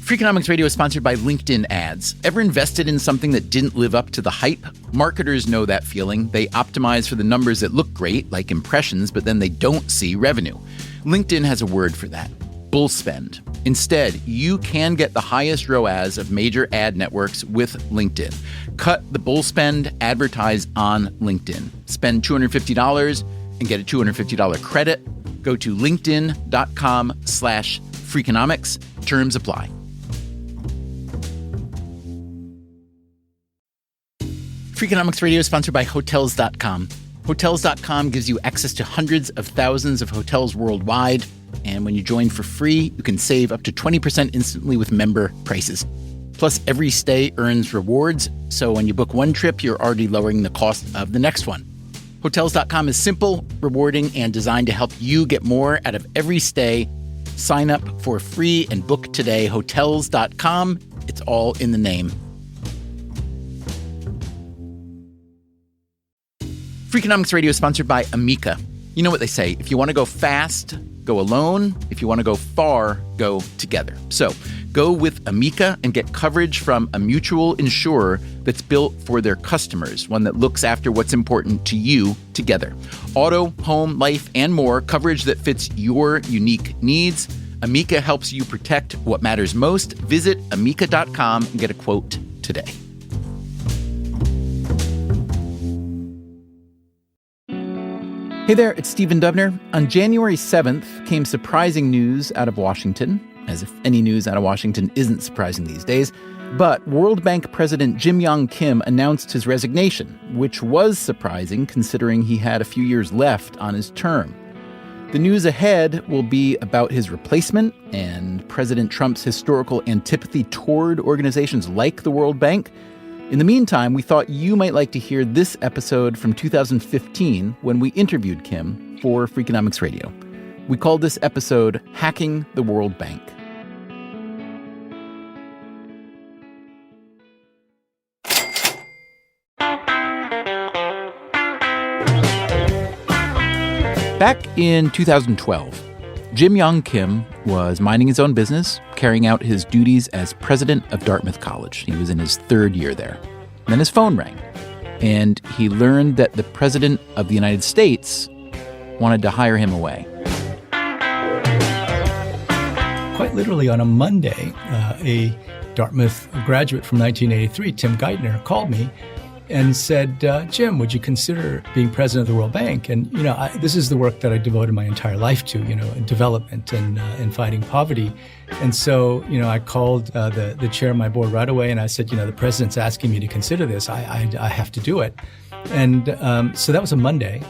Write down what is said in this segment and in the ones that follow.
Freakonomics Radio is sponsored by LinkedIn ads. Ever invested in something that didn't live up to the hype? Marketers know that feeling. They optimize for the numbers that look great, like impressions, but then they don't see revenue. LinkedIn has a word for that: bull spend. Instead, you can get the highest ROAS of major ad networks with LinkedIn. Cut the bull spend, advertise on LinkedIn. Spend $250 and get a $250 credit. Go to linkedin.com/Freakonomics. Terms apply. Freakonomics Radio is sponsored by Hotels.com. Hotels.com gives you access to hundreds of thousands of hotels worldwide. And when you join for free, you can save up to 20% instantly with member prices. Plus, every stay earns rewards. So when you book one trip, you're already lowering the cost of the next one. Hotels.com is simple, rewarding, and designed to help you get more out of every stay. Sign up for free and book today. Hotels.com. It's all in the name. Freakonomics Radio is sponsored by Amica. You know what they say: if you want to go fast, go alone. If you want to go far, go together. So go with Amica and get coverage from a mutual insurer that's built for their customers, one that looks after what's important to you together. Auto, home, life, and more, coverage that fits your unique needs. Amica helps you protect what matters most. Visit amica.com and get a quote today. Hey there, it's Stephen Dubner. On January 7th came surprising news out of Washington, as if any news out of Washington isn't surprising these days. But World Bank President Yong Kim announced his resignation, which was surprising considering he had a few years left on his term. The news ahead will be about his replacement and President Trump's historical antipathy toward organizations like the World Bank. In the meantime, we thought you might like to hear this episode from 2015 when we interviewed Kim for Freakonomics Radio. We called this episode Hacking the World Bank. Back in 2012, Yong Kim was minding his own business, carrying out his duties as president of Dartmouth College. He was in his third year there. And then his phone rang, and he learned that the president of the United States wanted to hire him away. Quite literally on a Monday, a Dartmouth graduate from 1983, Tim Geithner, called me and said, Jim, would you consider being president of the World Bank? And, this is the work that I devoted my entire life to, development and fighting poverty. And so, I called the chair of my board right away, and I said, the president's asking me to consider this. I have to do it. And so that was a Monday.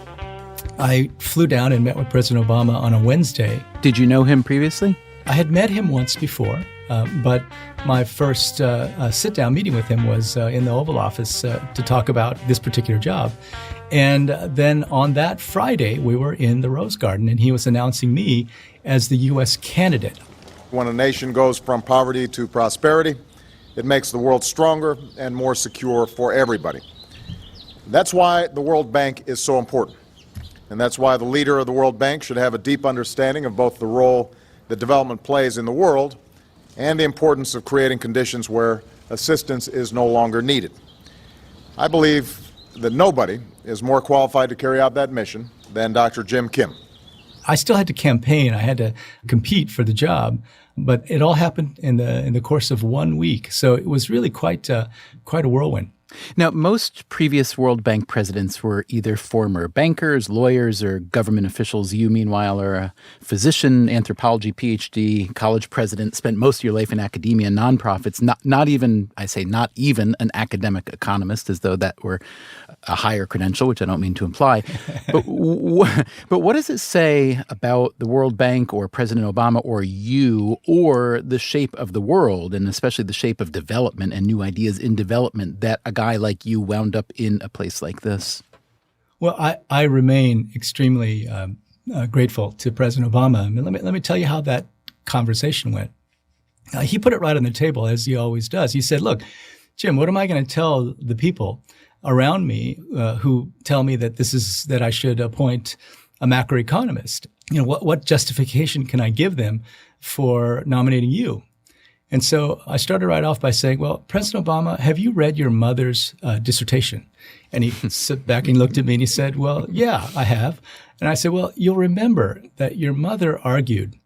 I flew down and met with President Obama on a Wednesday. Did you know him previously? I had met him once before. But my first sit-down meeting with him was in the Oval Office to talk about this particular job. And then on that Friday, we were in the Rose Garden, and he was announcing me as the U.S. candidate. When a nation goes from poverty to prosperity, it makes the world stronger and more secure for everybody. That's why the World Bank is so important. And that's why the leader of the World Bank should have a deep understanding of both the role that development plays in the world and the importance of creating conditions where assistance is no longer needed. I believe that nobody is more qualified to carry out that mission than Dr. Yong Kim. I still had to campaign. I had to compete for the job, but it all happened in the course of 1 week. So it was really quite a whirlwind. Now, most previous World Bank presidents were either former bankers, lawyers, or government officials. You, meanwhile, are a physician, anthropology PhD, college president, spent most of your life in academia and nonprofits, not even an academic economist, as though that were a higher credential, which I don't mean to imply. But what does it say about the World Bank or President Obama or you or the shape of the world, and especially the shape of development and new ideas in development, that a guy like you wound up in a place like this? Well, I remain extremely grateful to President Obama. I mean, let me tell you how that conversation went. He put it right on the table, as he always does. He said, look, Jim, what am I going to tell the people around me who tell me that I should appoint a macroeconomist? What justification can I give them for nominating you? And so I started right off by saying, well, President Obama, have you read your mother's dissertation? And he sat back and looked at me and he said, well, yeah, I have. And I said, well, you'll remember that your mother argued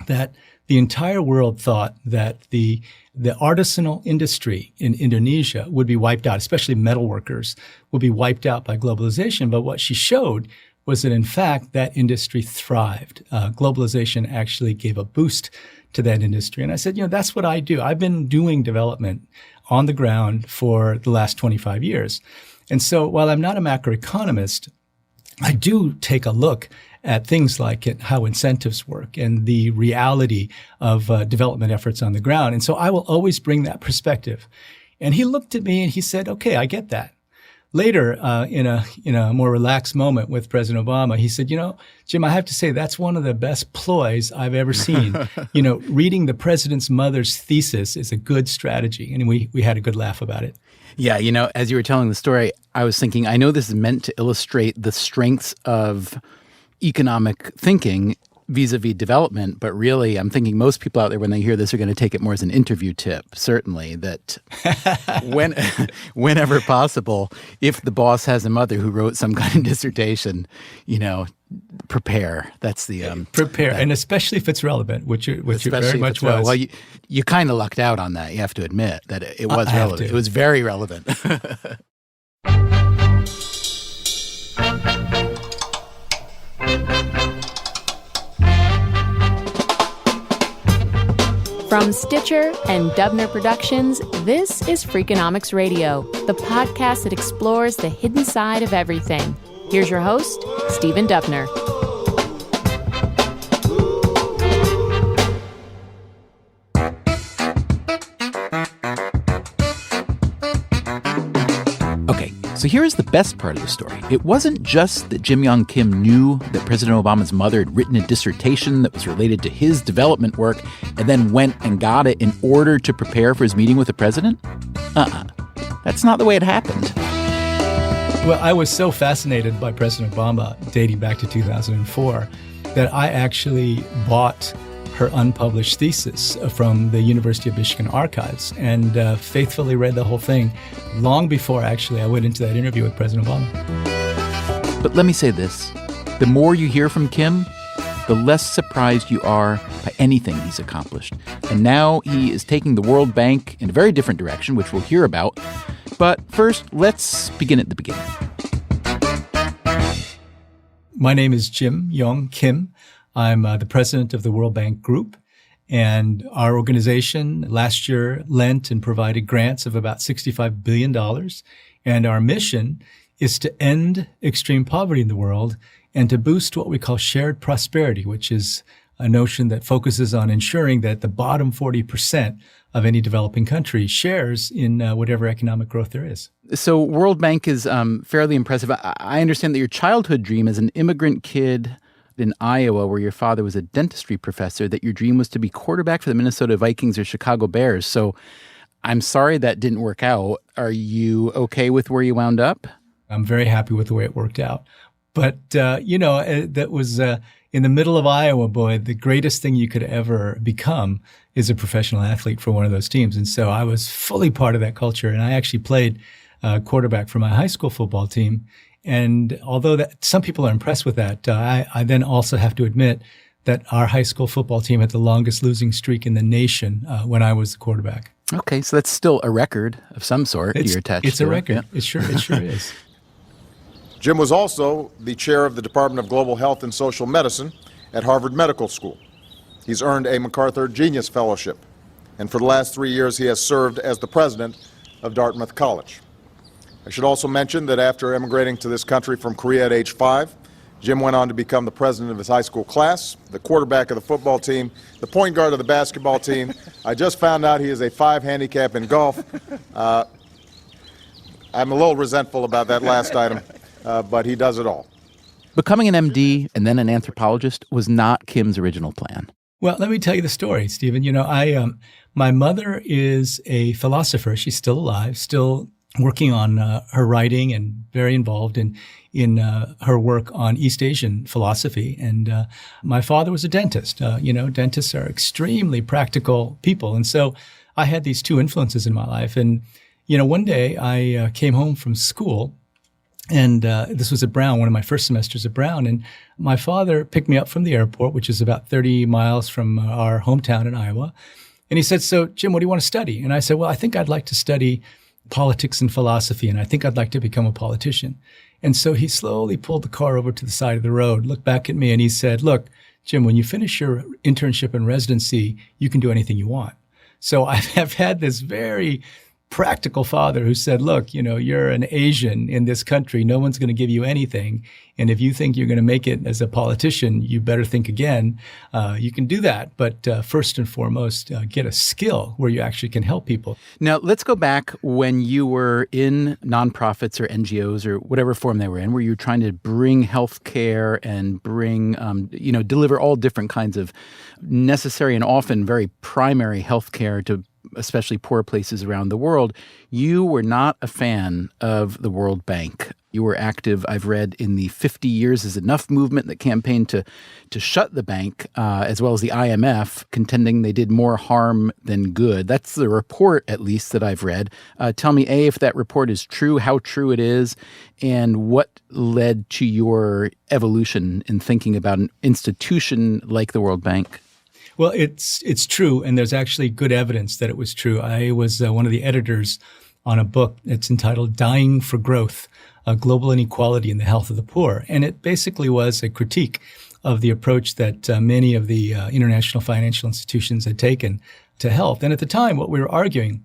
that the entire world thought that the artisanal industry in Indonesia would be wiped out, especially metal workers would be wiped out by globalization. But what she showed was that, in fact, that industry thrived. Globalization actually gave a boost to that industry. And I said, that's what I do. I've been doing development on the ground for the last 25 years. And so while I'm not a macroeconomist, I do take a look at things like how incentives work and the reality of development efforts on the ground. And so I will always bring that perspective. And he looked at me and he said, okay, I get that. Later, in a more relaxed moment with President Obama, he said, Jim, I have to say that's one of the best ploys I've ever seen. Reading the president's mother's thesis is a good strategy. And we had a good laugh about it. Yeah, as you were telling the story, I was thinking, I know this is meant to illustrate the strengths of economic thinking vis-a-vis development, but really I'm thinking most people out there when they hear this are going to take it more as an interview tip, certainly, that whenever possible, if the boss has a mother who wrote some kind of dissertation, prepare. That's the prepare, and especially if it's relevant, which it very much was. Well, you kind of lucked out on that. You have to admit that it was relevant. It was very relevant. From Stitcher and Dubner Productions, this is Freakonomics Radio, the podcast that explores the hidden side of everything. Here's your host, Stephen Dubner. Okay, so here's the best part of the story. It wasn't just that Yong Kim knew that President Obama's mother had written a dissertation that was related to his development work and then went and got it in order to prepare for his meeting with the president. That's not the way it happened. Well, I was so fascinated by President Obama dating back to 2004 that I actually bought her unpublished thesis from the University of Michigan archives and faithfully read the whole thing long before actually I went into that interview with President Obama. But let me say this. The more you hear from Kim, the less surprised you are by anything he's accomplished. And now he is taking the World Bank in a very different direction, which we'll hear about. But first, let's begin at the beginning. My name is Yong Kim. I'm the president of the World Bank Group, and our organization last year lent and provided grants of about $65 billion. And our mission is to end extreme poverty in the world and to boost what we call shared prosperity, which is a notion that focuses on ensuring that the bottom 40% of any developing country shares in whatever economic growth there is. So World Bank is fairly impressive. I understand that your childhood dream as an immigrant kid in Iowa, where your father was a dentistry professor, that your dream was to be quarterback for the Minnesota Vikings or Chicago Bears. So I'm sorry that didn't work out. Are you okay with where you wound up? I'm very happy with the way it worked out. But, that was in the middle of Iowa, boy, the greatest thing you could ever become is a professional athlete for one of those teams. And so I was fully part of that culture. And I actually played quarterback for my high school football team. And although some people are impressed with that, I then also have to admit that our high school football team had the longest losing streak in the nation when I was the quarterback. Okay, so that's still a record of some sort you're attached to. It's a record. Yeah. It sure is. Jim was also the chair of the Department of Global Health and Social Medicine at Harvard Medical School. He's earned a MacArthur Genius Fellowship, and for the last 3 years he has served as the president of Dartmouth College. I should also mention that after immigrating to this country from Korea at age 5, Jim went on to become the president of his high school class, the quarterback of the football team, the point guard of the basketball team. I just found out he is a 5 handicap in golf. I'm a little resentful about that last item, but he does it all. Becoming an MD and then an anthropologist was not Kim's original plan. Well, let me tell you the story, Stephen. My mother is a philosopher. She's still alive, still working on her writing and very involved in her work on East Asian philosophy. And my father was a dentist. Dentists are extremely practical people. And so I had these two influences in my life. And, one day I came home from school, and this was at Brown, one of my first semesters at Brown. And my father picked me up from the airport, which is about 30 miles from our hometown in Iowa. And he said, "So, Jim, what do you want to study?" And I said, "Well, I think I'd like to study politics and philosophy, and I think I'd like to become a politician." And so he slowly pulled the car over to the side of the road, looked back at me, and he said, "Look, Jim, when you finish your internship and residency, you can do anything you want." So I have had this very practical father who said, "Look, you're an Asian in this country. No one's going to give you anything. And if you think you're going to make it as a politician, you better think again. You can do that. But first and foremost, get a skill where you actually can help people." Now, let's go back when you were in nonprofits or NGOs or whatever form they were in, where you were trying to bring health care and bring, deliver all different kinds of necessary and often very primary health care to especially poor places around the world. You were not a fan of the World Bank. You were active, I've read, in the 50 Years is Enough movement that campaigned to shut the bank, as well as the IMF, contending they did more harm than good. That's the report, at least, that I've read. Tell me, A, if that report is true, how true it is, and what led to your evolution in thinking about an institution like the World Bank. Well, it's true, and there's actually good evidence that it was true. I was one of the editors on a book that's entitled "Dying for Growth, Global Inequality in the Health of the Poor." And it basically was a critique of the approach that many of the international financial institutions had taken to health. And at the time, what we were arguing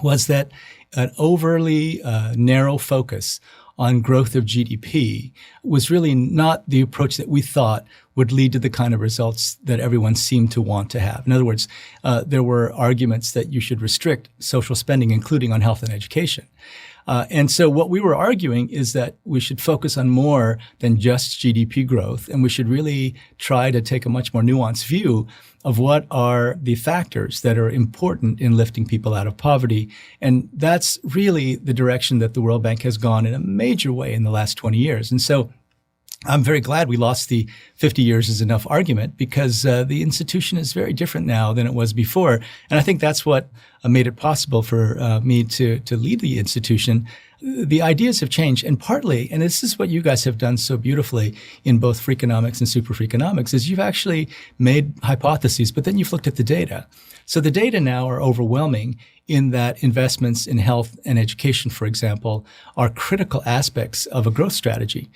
was that an overly narrow focus on growth of GDP was really not the approach that we thought would lead to the kind of results that everyone seemed to want to have. In other words, there were arguments that you should restrict social spending, including on health and education. And so what we were arguing is that we should focus on more than just GDP growth, and we should really try to take a much more nuanced view of what are the factors that are important in lifting people out of poverty. And that's really the direction that the World Bank has gone in a major way in the last 20 years. And so I'm very glad we lost the 50 years is enough argument, because the institution is very different now than it was before. And I think that's what made it possible for me to lead the institution. The ideas have changed, and partly, and this is what you guys have done so beautifully in both Freakonomics and Super Freakonomics, is you've actually made hypotheses, but then you've looked at the data. So the data now are overwhelming in that investments in health and education, for example, are critical aspects of a growth strategy.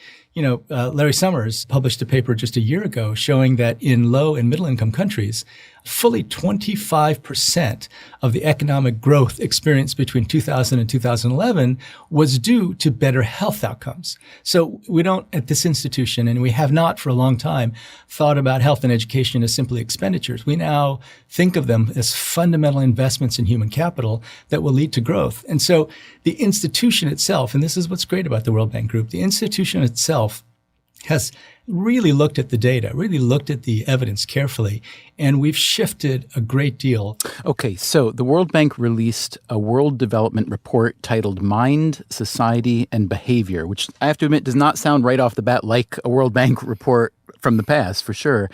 Larry Summers published a paper just a year ago showing that in low and middle income countries, fully 25% of the economic growth experienced between 2000 and 2011 was due to better health outcomes. So we don't, at this institution, and we have not for a long time, thought about health and education as simply expenditures. We now think of them as fundamental investments in human capital that will lead to growth. And so the institution itself, and this is what's great about the World Bank Group, the institution itself has really looked at the data, really looked at the evidence carefully, and we've shifted a great deal. Okay, so the World Bank released a World Development Report titled Mind, Society, and Behavior, which I have to admit does not sound right off the bat like a World Bank report from the past, for sure.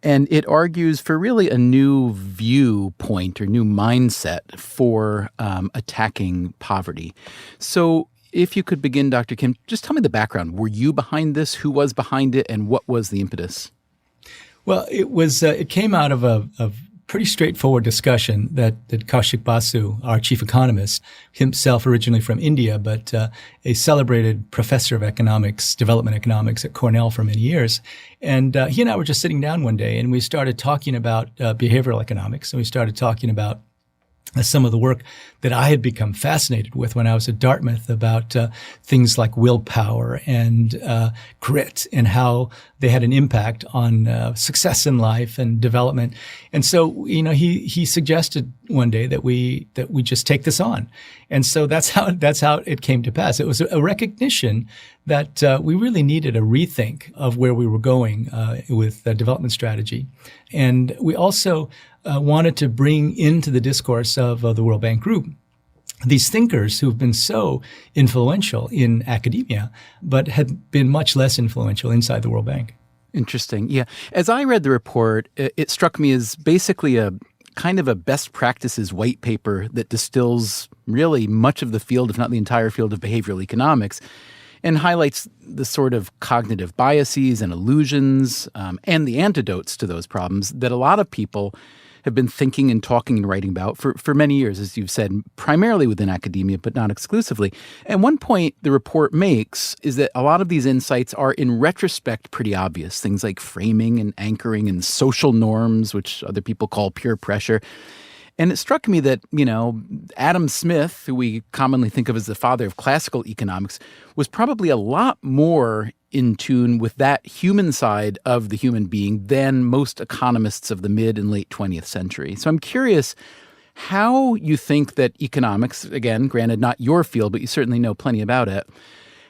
And it argues for really a new viewpoint or new mindset for attacking poverty. So if you could begin, Dr. Kim, just tell me the background. Were you behind this? Who was behind it? And what was the impetus? Well, it came out of a pretty straightforward discussion that Kaushik Basu, our chief economist, himself originally from India, but a celebrated professor of economics, development economics at Cornell for many years. And he and I were just sitting down one day, and we started talking about behavioral economics, and we started talking about some of the work that I had become fascinated with when I was at Dartmouth about things like willpower and grit and how they had an impact on success in life and development. And so, he suggested one day that we just take this on. And so that's how it came to pass. It was a recognition that we really needed a rethink of where we were going with development strategy. And we also wanted to bring into the discourse of the World Bank Group these thinkers who've been so influential in academia, but had been much less influential inside the World Bank. Interesting. Yeah. As I read the report, it struck me as basically a kind of a best practices white paper that distills really much of the field, if not the entire field of behavioral economics, and highlights the sort of cognitive biases and illusions and the antidotes to those problems that a lot of people have been thinking and talking and writing about for many years, as you've said, primarily within academia, but not exclusively. And one point the report makes is that a lot of these insights are, in retrospect, pretty obvious. Things like framing and anchoring and social norms, which other people call peer pressure. And it struck me that, Adam Smith, who we commonly think of as the father of classical economics, was probably a lot more in tune with that human side of the human being than most economists of the mid and late 20th century. So I'm curious how you think that economics, again, granted not your field, but you certainly know plenty about it,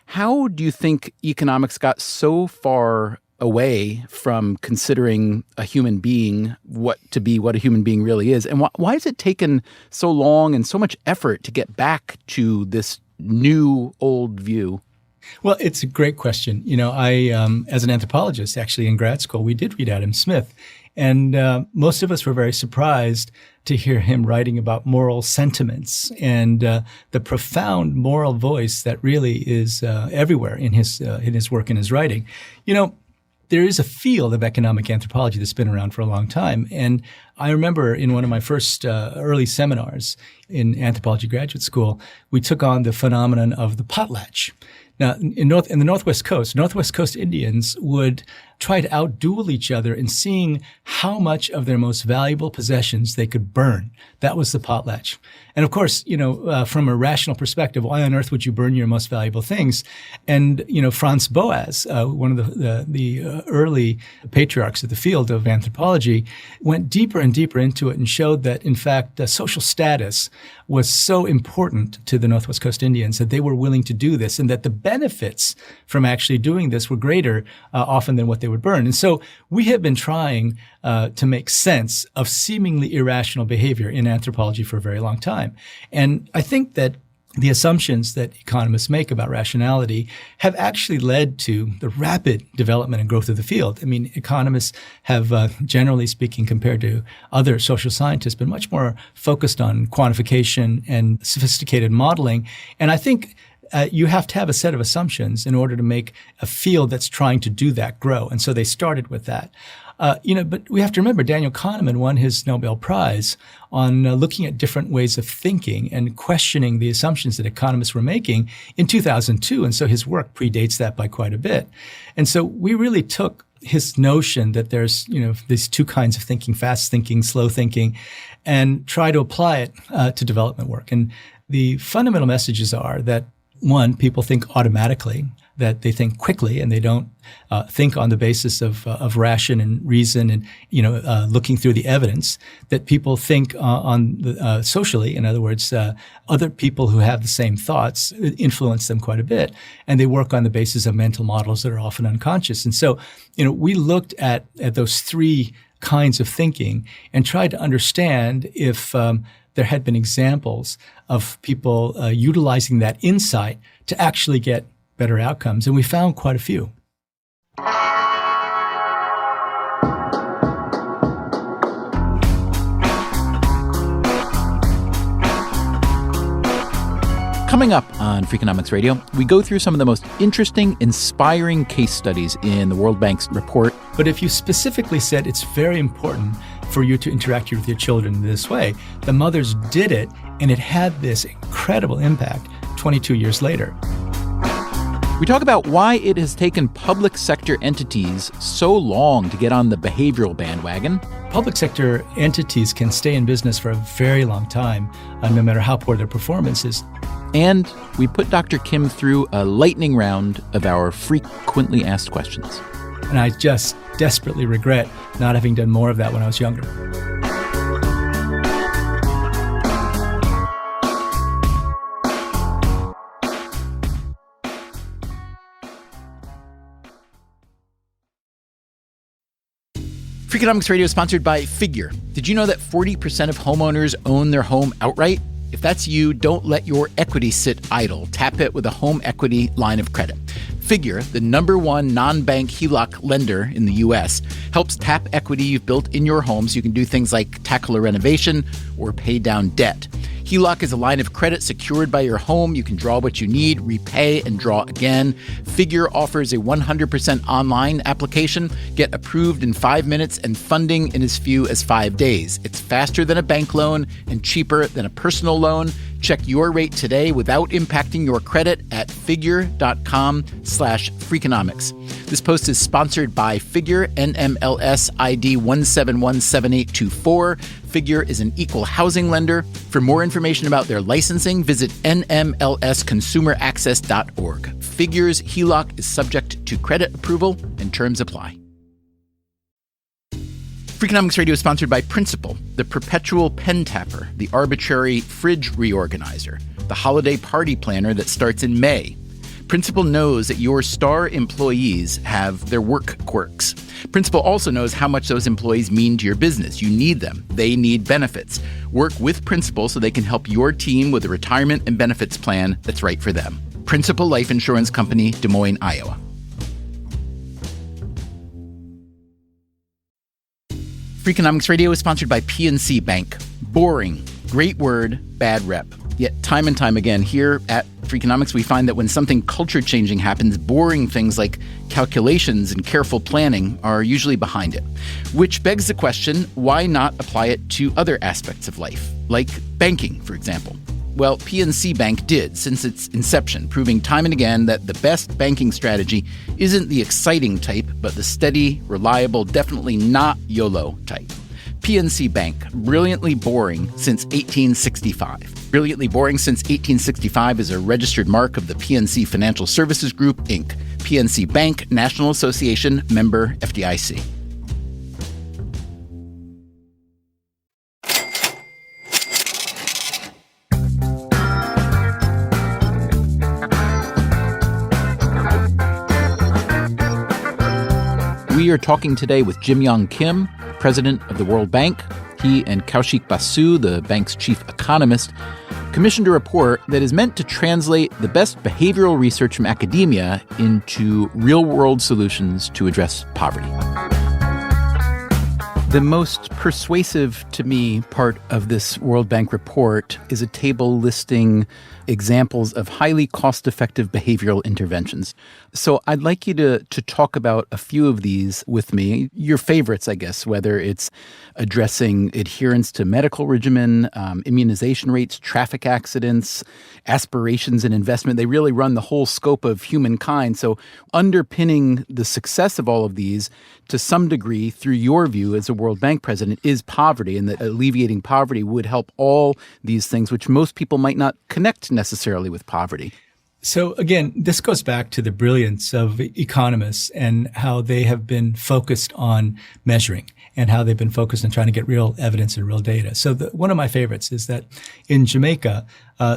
how do you think economics got so far away from considering a human being what a human being really is? And why has it taken so long and so much effort to get back to this new old view? Well, it's a great question. I, as an anthropologist, actually in grad school, we did read Adam Smith. And most of us were very surprised to hear him writing about moral sentiments and the profound moral voice that really is everywhere in his work and his writing. There is a field of economic anthropology that's been around for a long time. And I remember in one of my first early seminars in anthropology graduate school, we took on the phenomenon of the potlatch. Now, in the Northwest Coast Indians would try to outduel each other in seeing how much of their most valuable possessions they could burn. That was the potlatch. And of course, from a rational perspective, why on earth would you burn your most valuable things? And, Franz Boas, one of the early patriarchs of the field of anthropology, went deeper and deeper into it and showed that, in fact, social status was so important to the Northwest Coast Indians that they were willing to do this, and that the benefits from actually doing this were greater often than what they would burn. And so we have been trying to make sense of seemingly irrational behavior in anthropology for a very long time. And I think that the assumptions that economists make about rationality have actually led to the rapid development and growth of the field. I mean, economists have, generally speaking, compared to other social scientists, been much more focused on quantification and sophisticated modeling. And I think you have to have a set of assumptions in order to make a field that's trying to do that grow. And so they started with that. But we have to remember Daniel Kahneman won his Nobel Prize on looking at different ways of thinking and questioning the assumptions that economists were making in 2002. And so his work predates that by quite a bit. And so we really took his notion that there's, these two kinds of thinking, fast thinking, slow thinking, and try to apply it to development work. And the fundamental messages are that, one, people think automatically, that they think quickly, and they don't think on the basis of ration and reason and looking through the evidence. That people think socially, in other words, other people who have the same thoughts influence them quite a bit, and they work on the basis of mental models that are often unconscious. And so, we looked at those three kinds of thinking and tried to understand if there had been examples of people utilizing that insight to actually get better outcomes, and we found quite a few. Coming up on Freakonomics Radio, we go through some of the most interesting, inspiring case studies in the World Bank's report. But if you specifically said it's very important for you to interact with your children in this way, the mothers did it, and it had this incredible impact 22 years later. We talk about why it has taken public sector entities so long to get on the behavioral bandwagon. Public sector entities can stay in business for a very long time, no matter how poor their performance is. And we put Dr. Kim through a lightning round of our frequently asked questions. And I just desperately regret not having done more of that when I was younger. Freakonomics Radio is sponsored by Figure. Did you know that 40% of homeowners own their home outright? If that's you, don't let your equity sit idle. Tap it with a home equity line of credit. Figure, the #1 non-bank HELOC lender in the U.S., helps tap equity you've built in your home so you can do things like tackle a renovation or pay down debt. HELOC is a line of credit secured by your home. You can draw what you need, repay, and draw again. Figure offers a 100% online application. Get approved in 5 minutes and funding in as few as 5 days. It's faster than a bank loan and cheaper than a personal loan. Check your rate today without impacting your credit at figure.com/Freakonomics. This post is sponsored by Figure, NMLS ID 1717824. Figure is an equal housing lender. For more information about their licensing, visit nmlsconsumeraccess.org. Figure's HELOC is subject to credit approval and terms apply. Freakonomics Radio is sponsored by Principal, the perpetual pen tapper, the arbitrary fridge reorganizer, the holiday party planner that starts in May. Principal knows that your star employees have their work quirks. Principal also knows how much those employees mean to your business. You need them. They need benefits. Work with Principal so they can help your team with a retirement and benefits plan that's right for them. Principal Life Insurance Company, Des Moines, Iowa. Freakonomics Radio is sponsored by PNC Bank. Boring. Great word, bad rep. Yet time and time again here at Freakonomics, we find that when something culture-changing happens, boring things like calculations and careful planning are usually behind it. Which begs the question, why not apply it to other aspects of life, like banking, for example? Well, PNC Bank did since its inception, proving time and again that the best banking strategy isn't the exciting type, but the steady, reliable, definitely not YOLO type. PNC Bank, brilliantly boring since 1865. Brilliantly boring since 1865 is a registered mark of the PNC Financial Services Group, Inc. PNC Bank, National Association, member FDIC. We are talking today with Yong Kim, president of the World Bank. He and Kaushik Basu, the bank's chief economist, commissioned a report that is meant to translate the best behavioral research from academia into real-world solutions to address poverty. The most persuasive to me part of this World Bank report is a table listing examples of highly cost-effective behavioral interventions. So I'd like you to talk about a few of these with me, your favorites, I guess, whether it's addressing adherence to medical regimen, immunization rates, traffic accidents, aspirations and investment. They really run the whole scope of humankind. So underpinning the success of all of these, to some degree, through your view as a World Bank president, is poverty, and that alleviating poverty would help all these things, which most people might not connect necessarily with poverty. So again, this goes back to the brilliance of economists and how they have been focused on measuring and how they've been focused on trying to get real evidence and real data. So one of my favorites is that in Jamaica,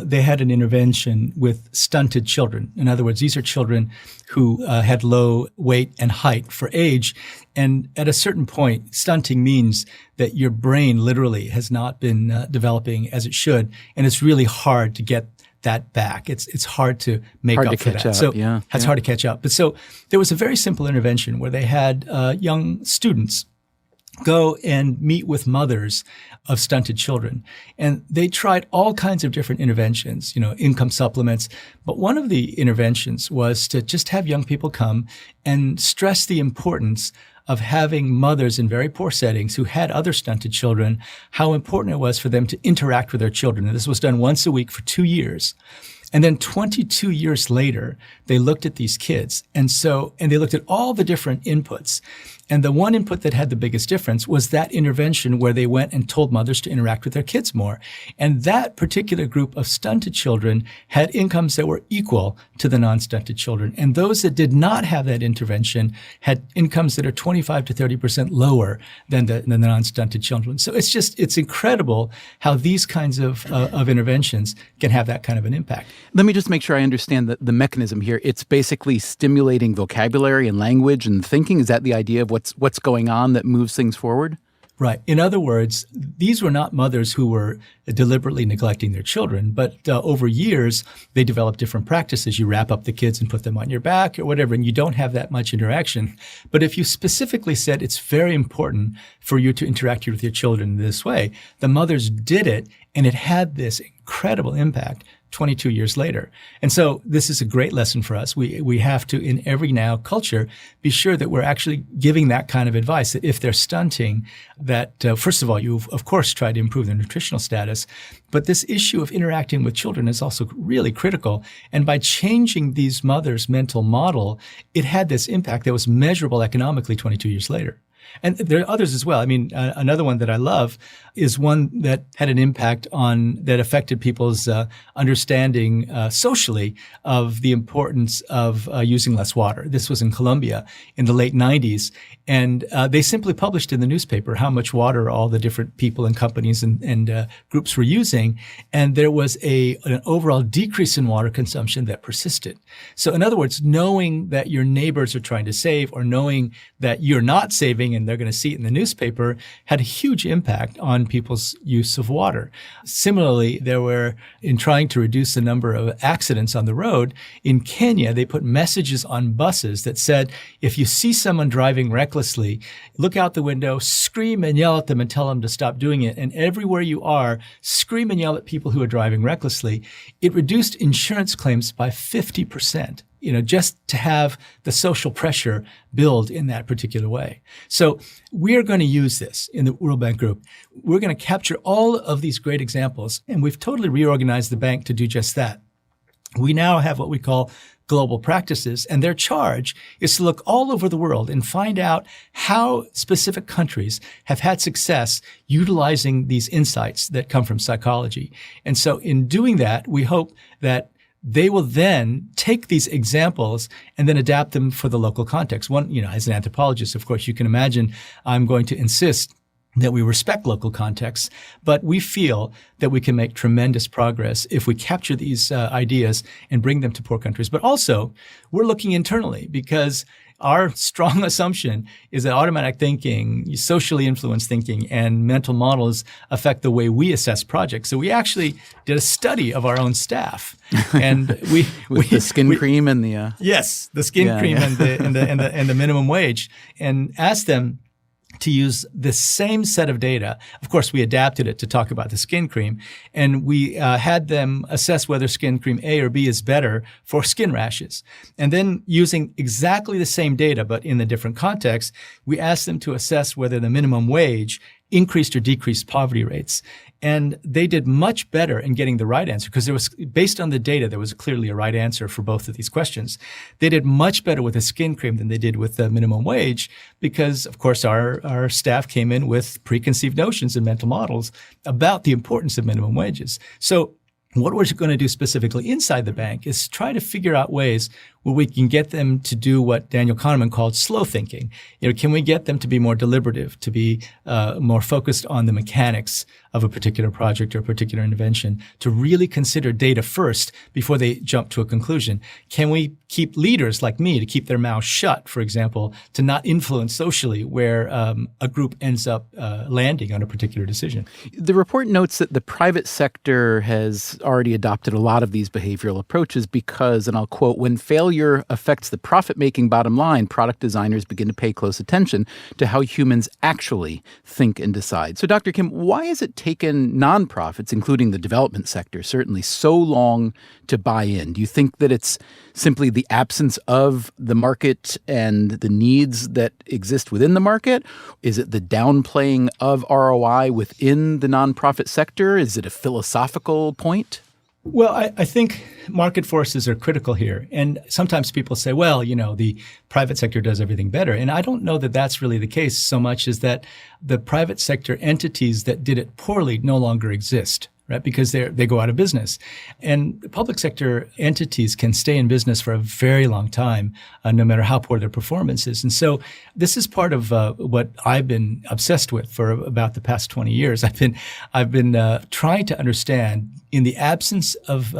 they had an intervention with stunted children. In other words, these are children who had low weight and height for age. And at a certain point, stunting means that your brain literally has not been developing as it should. And it's really hard to get that back. It's hard to make up for that. So it's hard to catch up. But so there was a very simple intervention where they had young students go and meet with mothers of stunted children. And they tried all kinds of different interventions, income supplements. But one of the interventions was to just have young people come and stress the importance of having mothers in very poor settings who had other stunted children, how important it was for them to interact with their children. And this was done once a week for 2 years. And then 22 years later, they looked at these kids. And they looked at all the different inputs. And the one input that had the biggest difference was that intervention where they went and told mothers to interact with their kids more. And that particular group of stunted children had incomes that were equal to the non-stunted children. And those that did not have that intervention had incomes that are 25 to 30% lower than the non-stunted children. So it's incredible how these kinds of interventions can have that kind of an impact. Let me just make sure I understand the mechanism here. It's basically stimulating vocabulary and language and thinking. Is that the idea of what's going on that moves things forward? Right. In other words, these were not mothers who were deliberately neglecting their children, but over years, they developed different practices. You wrap up the kids and put them on your back or whatever, and you don't have that much interaction. But if you specifically said it's very important for you to interact with your children in this way, the mothers did it, and it had this incredible impact 22 years later. And so this is a great lesson for us. We have to, in every now culture, be sure that we're actually giving that kind of advice, that if they're stunting, that first of all, you of course try to improve their nutritional status. But this issue of interacting with children is also really critical. And by changing these mothers' mental model, it had this impact that was measurable economically 22 years later. And there are others as well. I mean, another one that I love is one that had an impact that affected people's understanding socially of the importance of using less water. This was in Colombia in the late 90s. And they simply published in the newspaper how much water all the different people and companies and groups were using. And there was an overall decrease in water consumption that persisted. So in other words, knowing that your neighbors are trying to save or knowing that you're not saving and they're going to see it in the newspaper had a huge impact on people's use of water. Similarly, in trying to reduce the number of accidents on the road, in Kenya, they put messages on buses that said, if you see someone driving recklessly, look out the window, scream and yell at them and tell them to stop doing it. And everywhere you are, scream and yell at people who are driving recklessly. It reduced insurance claims by 50%. Just to have the social pressure build in that particular way. So we're going to use this in the World Bank Group. We're going to capture all of these great examples, and we've totally reorganized the bank to do just that. We now have what we call global practices, and their charge is to look all over the world and find out how specific countries have had success utilizing these insights that come from psychology. And so in doing that, we hope that they will then take these examples and then adapt them for the local context. One, as an anthropologist, of course, you can imagine I'm going to insist that we respect local contexts, but we feel that we can make tremendous progress if we capture these ideas and bring them to poor countries. But also, we're looking internally because our strong assumption is that automatic thinking, socially influenced thinking, and mental models affect the way we assess projects. So we actually did a study of our own staff, and with the skin cream and the yes, the skin cream and the minimum wage, and asked them to use the same set of data. Of course, we adapted it to talk about the skin cream, and we had them assess whether skin cream A or B is better for skin rashes. And then using exactly the same data, but in a different context, we asked them to assess whether the minimum wage increased or decreased poverty rates. And they did much better in getting the right answer because based on the data, there was clearly a right answer for both of these questions. They did much better with the skin cream than they did with the minimum wage because, of course, our staff came in with preconceived notions and mental models about the importance of minimum wages. So what we're going to do specifically inside the bank is try to figure out ways where we can get them to do what Daniel Kahneman called slow thinking. Can we get them to be more deliberative, to be more focused on the mechanics of a particular project or a particular intervention, to really consider data first before they jump to a conclusion? Can we keep leaders like me to keep their mouths shut, for example, to not influence socially where a group ends up landing on a particular decision? The report notes that the private sector has already adopted a lot of these behavioral approaches because, and I'll quote, when failure affects the profit-making bottom line, product designers begin to pay close attention to how humans actually think and decide. So, Dr. Kim, why has it taken nonprofits, including the development sector, certainly so long to buy in? Do you think that it's simply the absence of the market and the needs that exist within the market? Is it the downplaying of ROI within the nonprofit sector? Is it a philosophical point? Well, I think market forces are critical here. And sometimes people say, well, the private sector does everything better. And I don't know that that's really the case so much as that the private sector entities that did it poorly no longer exist. right? Because they go out of business. And public sector entities can stay in business for a very long time, no matter how poor their performance is. And so this is part of what I've been obsessed with for about the past 20 years. I've been trying to understand, in the absence of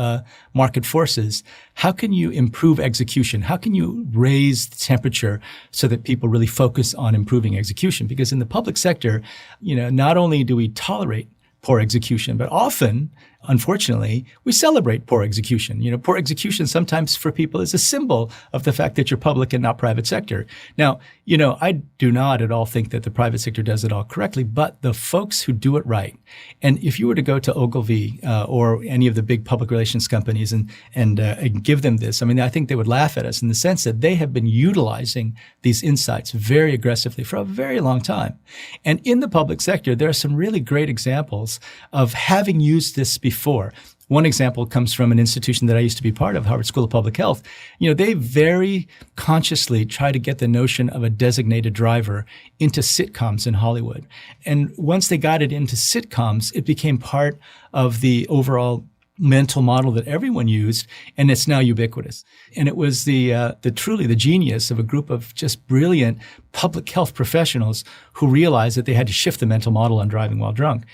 market forces, how can you improve execution? How can you raise the temperature so that people really focus on improving execution? Because in the public sector, not only do we tolerate poor execution, but often, unfortunately, we celebrate poor execution. Poor execution sometimes for people is a symbol of the fact that you're public and not private sector. Now, I do not at all think that the private sector does it all correctly, but the folks who do it right. And if you were to go to Ogilvy or any of the big public relations companies and give them this, I think they would laugh at us in the sense that they have been utilizing these insights very aggressively for a very long time. And in the public sector, there are some really great examples of having used this before. One example comes from an institution that I used to be part of, Harvard School of Public Health. They very consciously try to get the notion of a designated driver into sitcoms in Hollywood. And once they got it into sitcoms, it became part of the overall mental model that everyone used, and it's now ubiquitous. And it was truly the genius of a group of just brilliant public health professionals who realized that they had to shift the mental model on driving while drunk.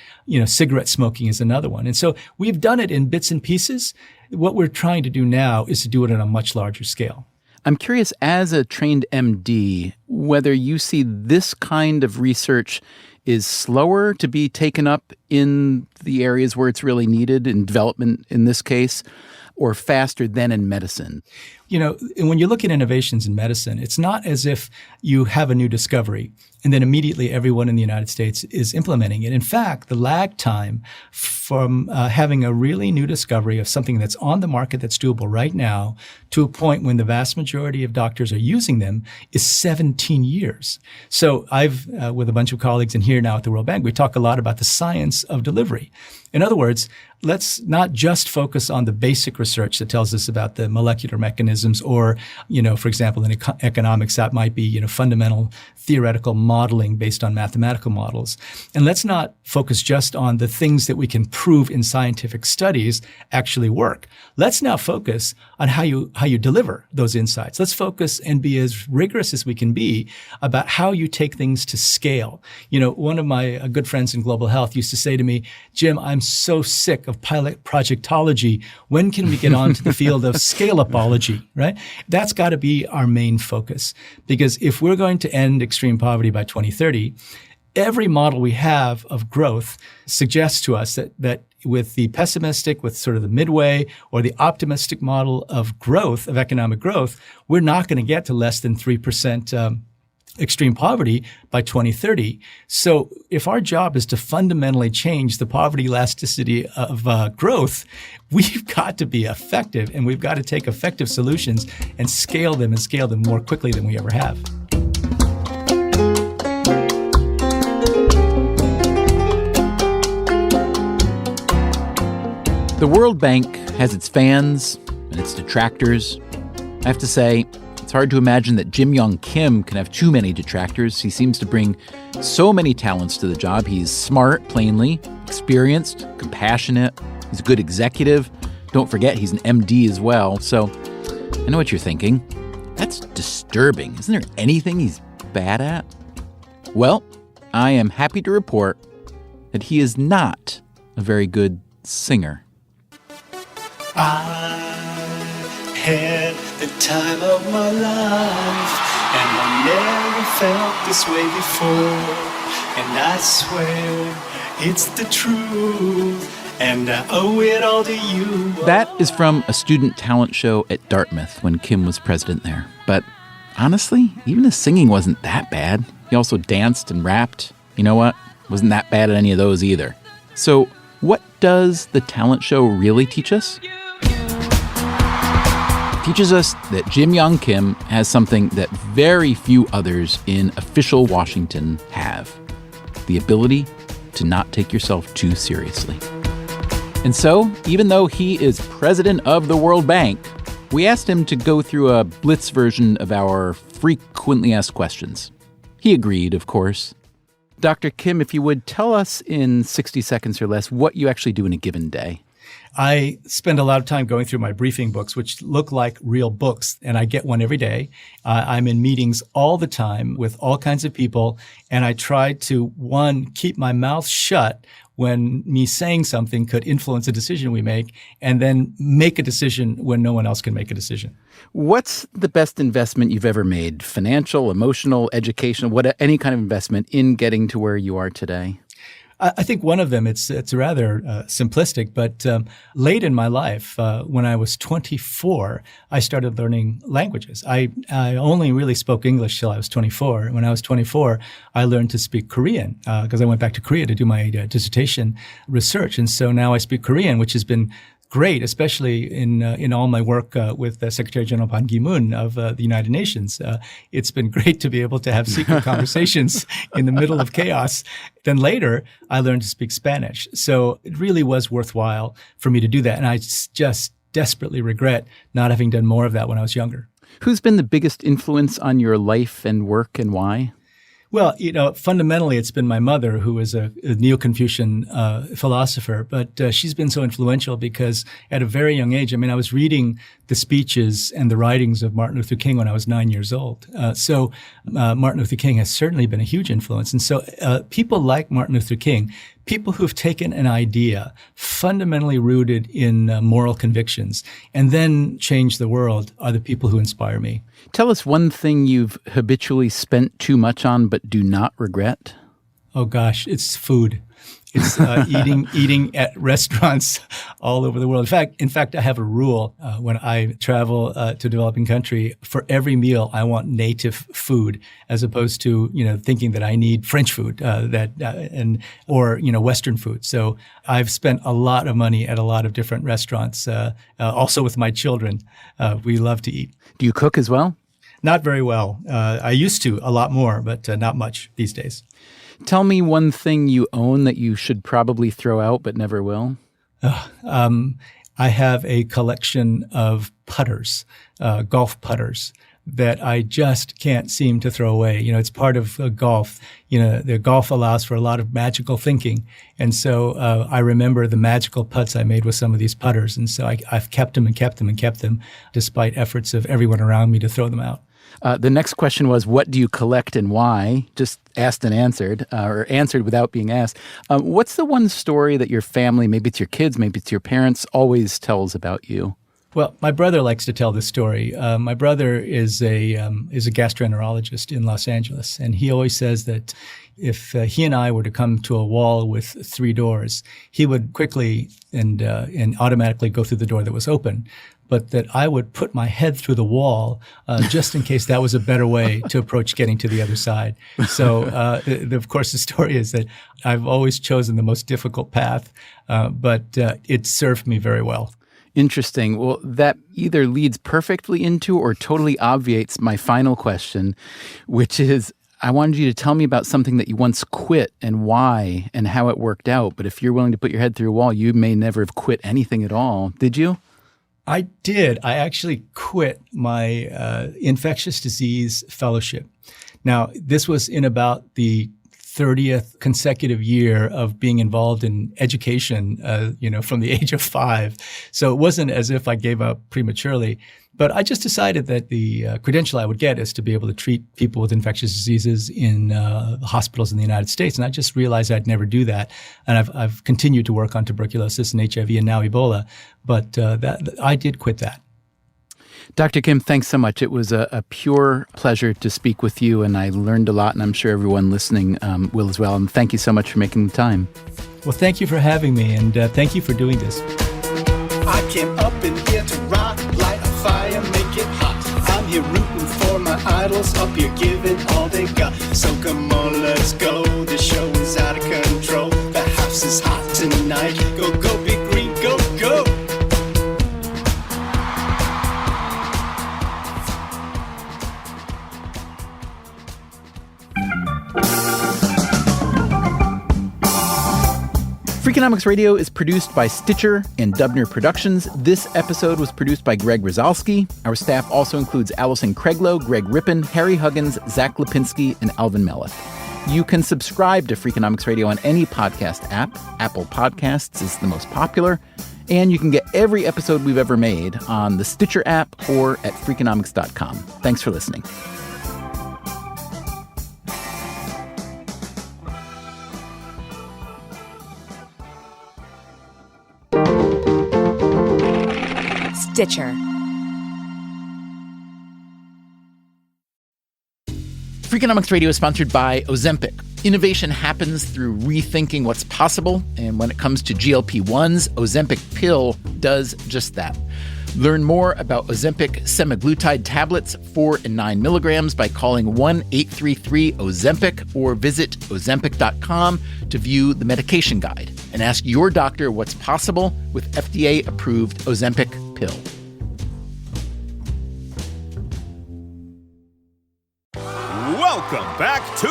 Cigarette smoking is another one. And so we've done it in bits and pieces. What we're trying to do now is to do it on a much larger scale. I'm curious, as a trained MD, whether you see this kind of research is slower to be taken up in the areas where it's really needed, in development in this case, or faster than in medicine? When you look at innovations in medicine, it's not as if you have a new discovery and then immediately everyone in the United States is implementing it. In fact, the lag time from having a really new discovery of something that's on the market that's doable right now to a point when the vast majority of doctors are using them is 17 years. So I've, with a bunch of colleagues in here now at the World Bank, we talk a lot about the science of delivery. In other words, let's not just focus on the basic research that tells us about the molecular mechanisms or, for example, in economics, that might be, fundamental theoretical modeling based on mathematical models. And let's not focus just on the things that we can prove in scientific studies actually work. Let's now focus on how you deliver those insights. Let's focus and be as rigorous as we can be about how you take things to scale. One of my good friends in global health used to say to me, Jim, I'm so sick of pilot projectology. When can we get on to the field of scale-upology, right? That's got to be our main focus. Because if we're going to end extreme poverty by 2030, every model we have of growth suggests to us that with the pessimistic, with sort of the midway, or the optimistic model of growth, of economic growth, we're not going to get to less than 3% extreme poverty by 2030. So if our job is to fundamentally change the poverty elasticity of growth, we've got to be effective, and we've got to take effective solutions and scale them more quickly than we ever have. The World Bank has its fans and its detractors. I have to say, it's hard to imagine that Yong Kim can have too many detractors. He seems to bring so many talents to the job. He's smart, plainly, experienced, compassionate. He's a good executive. Don't forget, he's an MD as well. So I know what you're thinking. That's disturbing. Isn't there anything he's bad at? Well, I am happy to report that he is not a very good singer. I had the time of my life, and I never felt this way before, and I swear it's the truth, and I owe it all to you. That is from a student talent show at Dartmouth when Kim was president there. But honestly, even his singing wasn't that bad. He also danced and rapped. You know what? Wasn't that bad at any of those either. So what does the talent show really teach us? Teaches us that Yong Kim has something that very few others in official Washington have: the ability to not take yourself too seriously. And so, even though he is president of the World Bank, we asked him to go through a blitz version of our frequently asked questions. He agreed, of course. Dr. Kim, if you would tell us in 60 seconds or less what you actually do in a given day. I spend a lot of time going through my briefing books, which look like real books, and I get one every day. I'm in meetings all the time with all kinds of people, and I try to, one, keep my mouth shut when me saying something could influence a decision we make, and then make a decision when no one else can make a decision. What's the best investment you've ever made? Financial, emotional, educational, any kind of investment in getting to where you are today? I think one of them, it's rather simplistic, but late in my life, when I was 24, I started learning languages. I only really spoke English till I was 24. When I was 24, I learned to speak Korean because I went back to Korea to do my dissertation research. And so now I speak Korean, which has been great, especially in all my work with Secretary General Ban Ki-moon of the United Nations. It's been great to be able to have secret conversations in the middle of chaos. Then later, I learned to speak Spanish. So it really was worthwhile for me to do that. And I just desperately regret not having done more of that when I was younger. Who's been the biggest influence on your life and work, and why? Well, fundamentally, it's been my mother, who is a Neo-Confucian philosopher, but she's been so influential because at a very young age, I was reading the speeches and the writings of Martin Luther King when I was 9 years old. So Martin Luther King has certainly been a huge influence. And so people like Martin Luther King, people who've taken an idea fundamentally rooted in moral convictions and then changed the world, are the people who inspire me. Tell us one thing you've habitually spent too much on but do not regret. Oh gosh, it's food. It's eating at restaurants all over the world. In fact, I have a rule when I travel to developing country. For every meal, I want native food, as opposed to thinking that I need French food or Western food. So I've spent a lot of money at a lot of different restaurants. Also with my children, we love to eat. Do you cook as well? Not very well. I used to a lot more, but not much these days. Tell me one thing you own that you should probably throw out but never will. I have a collection of putters, golf putters, that I just can't seem to throw away. It's part of golf. The golf allows for a lot of magical thinking. And so I remember the magical putts I made with some of these putters. And so I've kept them and kept them and kept them, despite efforts of everyone around me to throw them out. The next question was, what do you collect and why? Just asked and answered, or answered without being asked. What's the one story that your family, maybe it's your kids, maybe it's your parents, always tells about you? Well, my brother likes to tell this story. My brother is a gastroenterologist in Los Angeles, and he always says that if he and I were to come to a wall with 3 doors, he would quickly and automatically go through the door that was open, but that I would put my head through the wall just in case that was a better way to approach getting to the other side. So, of course, the story is that I've always chosen the most difficult path, but it served me very well. Interesting. Well, that either leads perfectly into or totally obviates my final question, which is, I wanted you to tell me about something that you once quit and why and how it worked out. But if you're willing to put your head through a wall, you may never have quit anything at all. Did you? I did. I actually quit my infectious disease fellowship. Now, this was in about the 30th consecutive year of being involved in education, from the age of 5. So it wasn't as if I gave up prematurely. But I just decided that the credential I would get is to be able to treat people with infectious diseases in hospitals in the United States. And I just realized I'd never do that. And I've continued to work on tuberculosis and HIV and now Ebola. But I did quit that. Dr. Kim, thanks so much. It was a pure pleasure to speak with you, and I learned a lot, and I'm sure everyone listening will as well. And thank you so much for making the time. Well, thank you for having me, and thank you for doing this. I came up in here to rock, light a fire, make it hot. I'm here rooting for my idols, up here giving all they got. So come on, let's go. The show is out of control. The house is hot tonight. Go, go, Big Green, go, go. Freakonomics Radio is produced by Stitcher and Dubner Productions. This episode was produced by Greg Rosalsky. Our staff also includes Allison Craiglow, Greg Rippin, Harry Huggins, Zach Lipinski, and Alvin Meleth. You can subscribe to Freakonomics Radio on any podcast app. Apple Podcasts is the most popular. And you can get every episode we've ever made on the Stitcher app or at Freakonomics.com. Thanks for listening. Stitcher. Freakonomics Radio is sponsored by Ozempic. Innovation happens through rethinking what's possible, and when it comes to GLP-1s, Ozempic pill does just that. Learn more about Ozempic semaglutide tablets, 4 and 9 milligrams, by calling 1-833-OZEMPIC or visit Ozempic.com to view the medication guide and ask your doctor what's possible with FDA-approved Ozempic pill. Welcome back to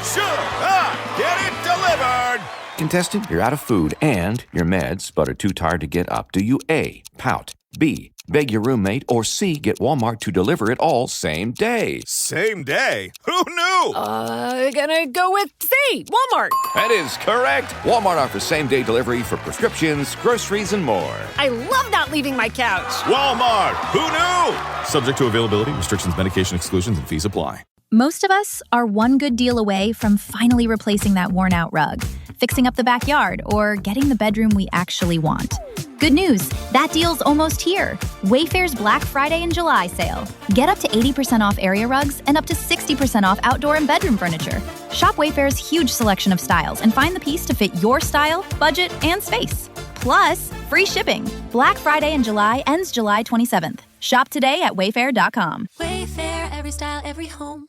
Should I Get It Delivered? Contestant, you're out of food and your meds, but are too tired to get up. Do you A, pout, B, beg your roommate, or C, get Walmart to deliver it all same day? Same day? Who knew? Gonna go with C, Walmart. That is correct. Walmart offers same-day delivery for prescriptions, groceries, and more. I love not leaving my couch. Walmart. Who knew? Subject to availability, restrictions, medication exclusions, and fees apply. Most of us are one good deal away from finally replacing that worn-out rug, fixing up the backyard, or getting the bedroom we actually want. Good news, that deal's almost here. Wayfair's Black Friday and July sale. Get up to 80% off area rugs and up to 60% off outdoor and bedroom furniture. Shop Wayfair's huge selection of styles and find the piece to fit your style, budget, and space. Plus, free shipping. Black Friday in July ends July 27th. Shop today at wayfair.com. Wayfair, every style, every home.